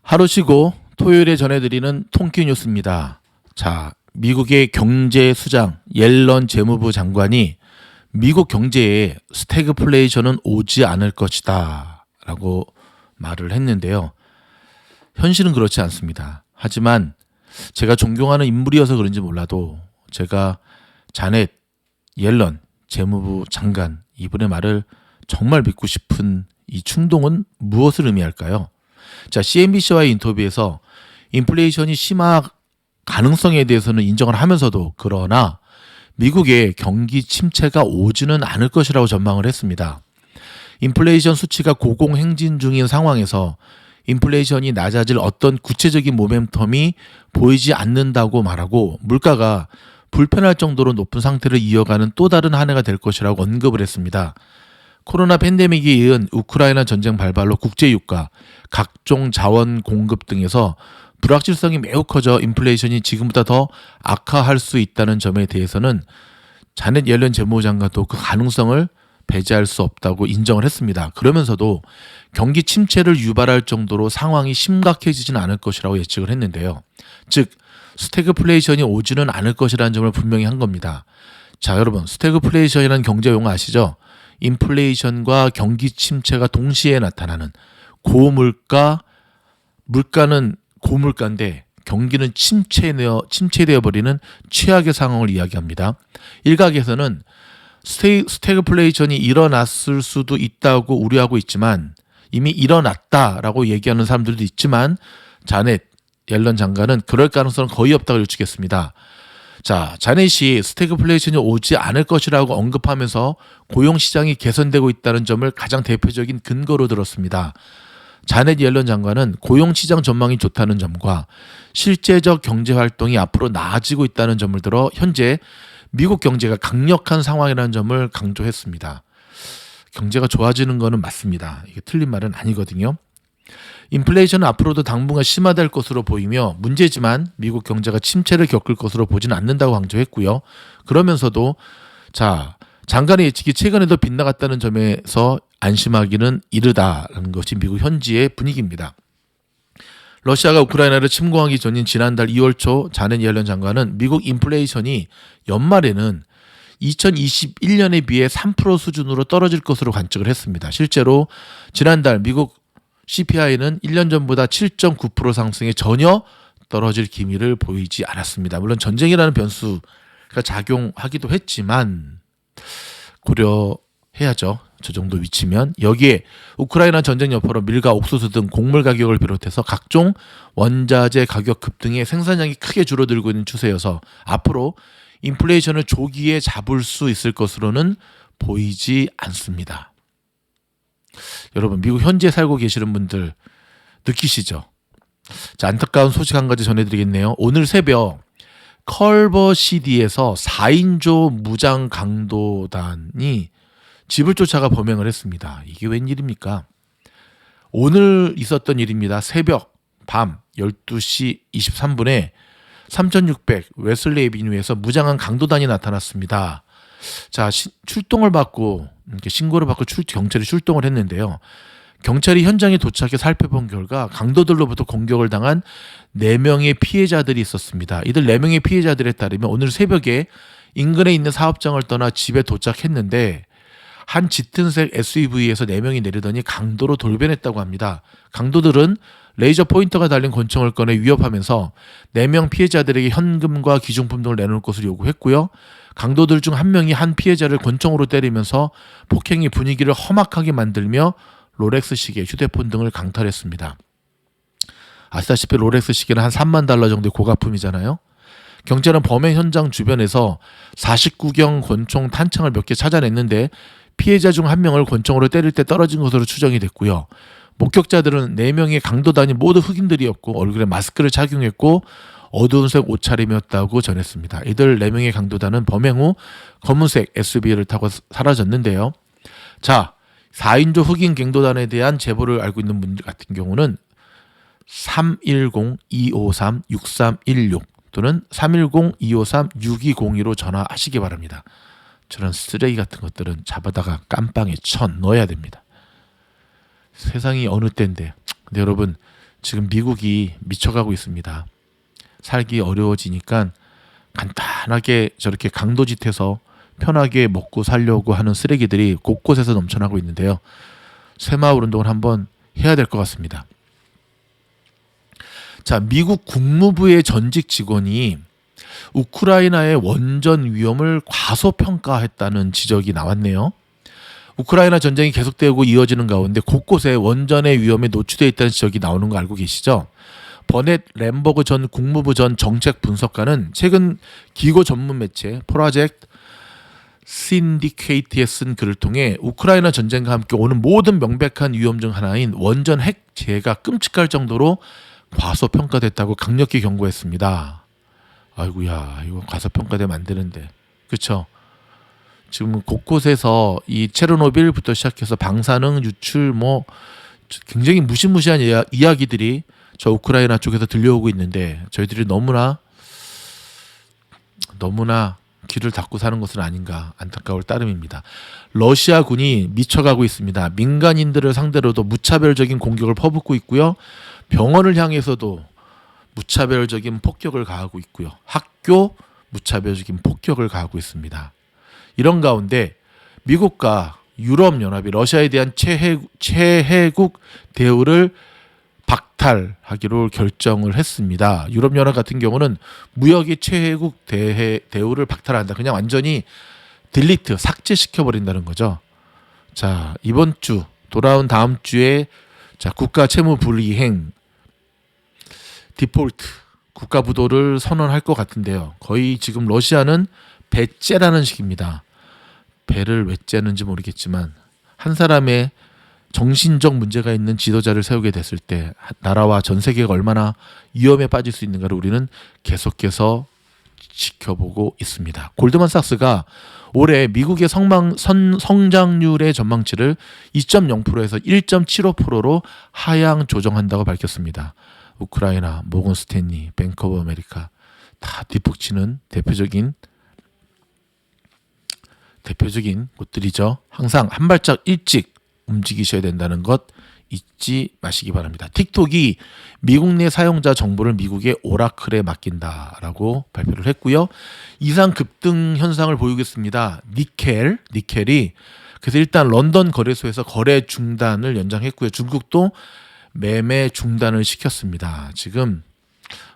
하루 쉬고 토요일에 전해드리는 통키 뉴스입니다. 자, 미국의 경제수장 옐런 재무부 장관이 미국 경제에 스태그플레이션은 오지 않을 것이다 라고 말을 했는데요. 현실은 그렇지 않습니다. 하지만 제가 존경하는 인물이어서 그런지 몰라도 제가 자넷 옐런 재무부 장관 이분의 말을 정말 믿고 싶은 이 충동은 무엇을 의미할까요? 자, CNBC와의 인터뷰에서 인플레이션이 심화 가능성에 대해서는 인정을 하면서도 그러나 미국의 경기 침체가 오지는 않을 것이라고 전망을 했습니다. 인플레이션 수치가 고공행진 중인 상황에서 인플레이션이 낮아질 어떤 구체적인 모멘텀이 보이지 않는다고 말하고 물가가 불편할 정도로 높은 상태를 이어가는 또 다른 한 해가 될 것이라고 언급을 했습니다. 코로나 팬데믹에 이은 우크라이나 전쟁 발발로 국제유가, 각종 자원 공급 등에서 불확실성이 매우 커져 인플레이션이 지금보다 더 악화할 수 있다는 점에 대해서는 자넷 옐런 재무부 장관도 그 가능성을 배제할 수 없다고 인정을 했습니다. 그러면서도 경기 침체를 유발할 정도로 상황이 심각해지지는 않을 것이라고 예측을 했는데요. 즉 스태그플레이션이 오지는 않을 것이라는 점을 분명히 한 겁니다. 자, 여러분, 스태그플레이션이라는 경제 용어 아시죠? 인플레이션과 경기 침체가 동시에 나타나는 고물가, 물가는 고물가인데 경기는 침체되어 버리는 최악의 상황을 이야기합니다. 일각에서는 스태그플레이션이 일어났을 수도 있다고 우려하고 있지만 이미 일어났다라고 얘기하는 사람들도 있지만 자넷 옐런 장관은 그럴 가능성은 거의 없다고 예측했습니다. 자, 자넷이 스태그플레이션이 오지 않을 것이라고 언급하면서 고용시장이 개선되고 있다는 점을 가장 대표적인 근거로 들었습니다. 자넷 옐런 장관은 고용시장 전망이 좋다는 점과 실제적 경제활동이 앞으로 나아지고 있다는 점을 들어 현재 미국 경제가 강력한 상황이라는 점을 강조했습니다. 경제가 좋아지는 것은 맞습니다. 이게 틀린 말은 아니거든요. 인플레이션은 앞으로도 당분간 심화될 것으로 보이며 문제지만 미국 경제가 침체를 겪을 것으로 보지는 않는다고 강조했고요. 그러면서도 자, 장관의 예측이 최근에도 빗나갔다는 점에서 안심하기는 이르다라는 것이 미국 현지의 분위기입니다. 러시아가 우크라이나를 침공하기 전인 지난달 2월 초 자넷 옐런 장관은 미국 인플레이션이 연말에는 2021년에 비해 3% 수준으로 떨어질 것으로 관측을 했습니다. 실제로 지난달 미국 CPI는 1년 전보다 7.9% 상승에 전혀 떨어질 기미를 보이지 않았습니다. 물론 전쟁이라는 변수가 작용하기도 했지만 고려해야죠. 저 정도 위치면. 여기에 우크라이나 전쟁 여파로 밀과 옥수수 등 곡물 가격을 비롯해서 각종 원자재 가격 급등에 생산량이 크게 줄어들고 있는 추세여서 앞으로 인플레이션을 조기에 잡을 수 있을 것으로는 보이지 않습니다. 여러분, 미국 현지에 살고 계시는 분들 느끼시죠? 자, 안타까운 소식 한 가지 전해드리겠네요. 오늘 새벽 컬버시티에서 4인조 무장 강도단이 집을 쫓아가 범행을 했습니다. 이게 웬일입니까? 오늘 있었던 일입니다. 새벽 밤 12시 23분에 3600 웨슬리 에비뉴에서 무장한 강도단이 나타났습니다. 자, 출동을 받고 이렇게 신고를 받고 경찰이 출동을 했는데요. 경찰이 현장에 도착해 살펴본 결과 강도들로부터 공격을 당한 4명의 피해자들이 있었습니다. 이들 4명의 피해자들에 따르면 오늘 새벽에 인근에 있는 사업장을 떠나 집에 도착했는데 한 짙은색 SUV에서 4명이 내리더니 강도로 돌변했다고 합니다. 강도들은 레이저 포인터가 달린 권총을 꺼내 위협하면서 4명 피해자들에게 현금과 기중품 등을 내놓을 것을 요구했고요. 강도들 중 한 명이 한 피해자를 권총으로 때리면서 폭행의 분위기를 험악하게 만들며 롤렉스 시계, 휴대폰 등을 강탈했습니다. 아시다시피 롤렉스 시계는 한 3만 달러 정도의 고가품이잖아요. 경찰은 범행 현장 주변에서 49경 권총 탄창을 몇 개 찾아냈는데 피해자 중 한 명을 권총으로 때릴 때 떨어진 것으로 추정이 됐고요. 목격자들은 4명의 강도단이 모두 흑인들이었고 얼굴에 마스크를 착용했고 어두운색 옷차림이었다고 전했습니다. 이들 4명의 강도단은 범행 후 검은색 SUV를 타고 사라졌는데요. 자, 4인조 흑인 갱도단에 대한 제보를 알고 있는 분들 같은 경우는 310-253-6316 또는 310-253-6202로 전화하시기 바랍니다. 저런 쓰레기 같은 것들은 잡아다가 깜빵에 쳐 넣어야 됩니다. 세상이 어느 때인데. 근데 여러분, 지금 미국이 미쳐가고 있습니다. 살기 어려워지니까 간단하게 저렇게 강도짓해서 편하게 먹고 살려고 하는 쓰레기들이 곳곳에서 넘쳐나고 있는데요. 새마을 운동을 한번 해야 될 것 같습니다. 자, 미국 국무부의 전직 직원이 우크라이나의 원전 위험을 과소평가했다는 지적이 나왔네요. 우크라이나 전쟁이 계속되고 이어지는 가운데 곳곳에 원전의 위험에 노출되어 있다는 지적이 나오는 거 알고 계시죠? 버넷 램버그 전 국무부 전 정책 분석가는 최근 기고 전문 매체 프로젝트 신디케이트에 쓴 글을 통해 우크라이나 전쟁과 함께 오는 모든 명백한 위험 중 하나인 원전 핵재해가 끔찍할 정도로 과소평가됐다고 강력히 경고했습니다. 아이고야, 이거 과소평가되면 안 되는데, 그렇죠? 지금 곳곳에서 이 체르노빌부터 시작해서 방사능 유출 뭐 굉장히 무시무시한 이야기들이 저 우크라이나 쪽에서 들려오고 있는데 저희들이 너무나 귀를 닫고 사는 것은 아닌가 안타까울 따름입니다. 러시아군이 미쳐가고 있습니다. 민간인들을 상대로도 무차별적인 공격을 퍼붓고 있고요. 병원을 향해서도 무차별적인 폭격을 가하고 있고요. 학교 무차별적인 폭격을 가하고 있습니다. 이런 가운데 미국과 유럽연합이 러시아에 대한 최혜국 대우를 박탈하기로 결정을 했습니다. 유럽연합 같은 경우는 무역의 최혜국 대우를 박탈한다. 그냥 완전히 딜리트, 삭제시켜버린다는 거죠. 자, 이번 주, 돌아온 다음 주에 자, 국가 채무 불이행, 디폴트, 국가 부도를 선언할 것 같은데요. 거의 지금 러시아는 배째라는 식입니다. 배를 왜 째는지 모르겠지만 한 사람의 정신적 문제가 있는 지도자를 세우게 됐을 때 나라와 전 세계가 얼마나 위험에 빠질 수 있는가를 우리는 계속해서 지켜보고 있습니다. 골드만삭스가 올해 미국의 성장률의 전망치를 2.0%에서 1.75%로 하향 조정한다고 밝혔습니다. 우크라이나, 모건 스탠리, 뱅크 오브 아메리카 다 뒷북치는 대표적인 곳들이죠. 항상 한 발짝 일찍 움직이셔야 된다는 것 잊지 마시기 바랍니다. 틱톡이 미국 내 사용자 정보를 미국의 오라클에 맡긴다라고 발표를 했고요. 이상 급등 현상을 보이고 있습니다. 니켈이 그래서 일단 런던 거래소에서 거래 중단을 연장했고요. 중국도 매매 중단을 시켰습니다. 지금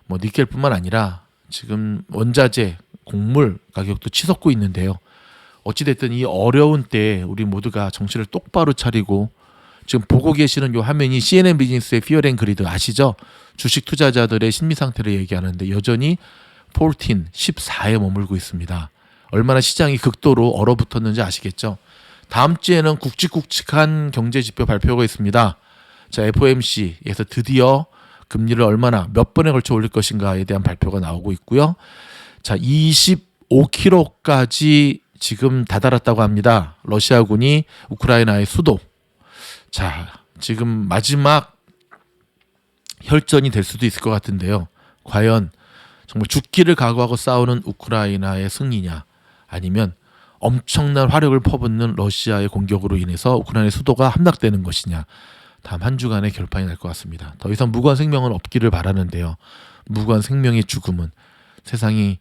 뭐 니켈뿐만 아니라 지금 원자재, 곡물 가격도 치솟고 있는데요. 어찌됐든 이 어려운 때에 우리 모두가 정신을 똑바로 차리고 지금 보고 계시는 요 화면이 CNN 비즈니스의 피어 앤 그리드 아시죠? 주식 투자자들의 심리 상태를 얘기하는데 여전히 14에 머물고 있습니다. 얼마나 시장이 극도로 얼어붙었는지 아시겠죠? 다음 주에는 굵직굵직한 경제 지표 발표가 있습니다. 자, FOMC에서 드디어 금리를 얼마나 몇 번에 걸쳐 올릴 것인가에 대한 발표가 나오고 있고요. 자, 25km까지 지금 다다랐다고 합니다. 러시아군이 우크라이나의 수도. 자, 지금 마지막 혈전이 될 수도 있을 것 같은데요. 과연 정말 죽기를 각오하고 싸우는 우크라이나의 승리냐, 아니면 엄청난 화력을 퍼붓는 러시아의 공격으로 인해서 우크라이나의 수도가 함락되는 것이냐, 다음 한 주간의 결판이 날 것 같습니다. 더 이상 무고한 생명은 없기를 바라는데요. 무고한 생명의 죽음은 세상이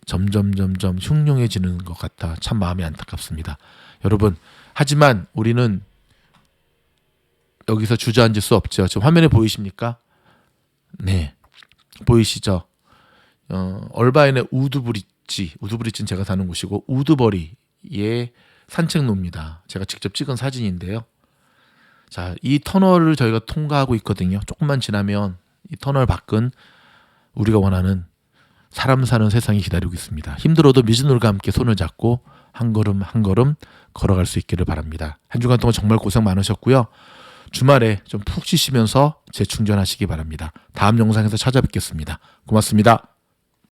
점점 흉흉해지는 것 같아 참 마음이 안타깝습니다. 여러분, 하지만 우리는 여기서 주저앉을 수 없죠. 지금 화면에 보이십니까? 네, 보이시죠? 얼바인의 우드브리지는 제가 사는 곳이고 우드버리의 산책로입니다. 제가 직접 찍은 사진인데요. 자, 이 터널을 저희가 통과하고 있거든요. 조금만 지나면 이 터널 밖은 우리가 원하는 사람 사는 세상이 기다리고 있습니다. 힘들어도 미즈노르가 함께 손을 잡고 한 걸음 한 걸음 걸어갈 수 있기를 바랍니다. 한 주간 동안 정말 고생 많으셨고요. 주말에 좀 푹 쉬시면서 재충전하시기 바랍니다. 다음 영상에서 찾아뵙겠습니다. 고맙습니다.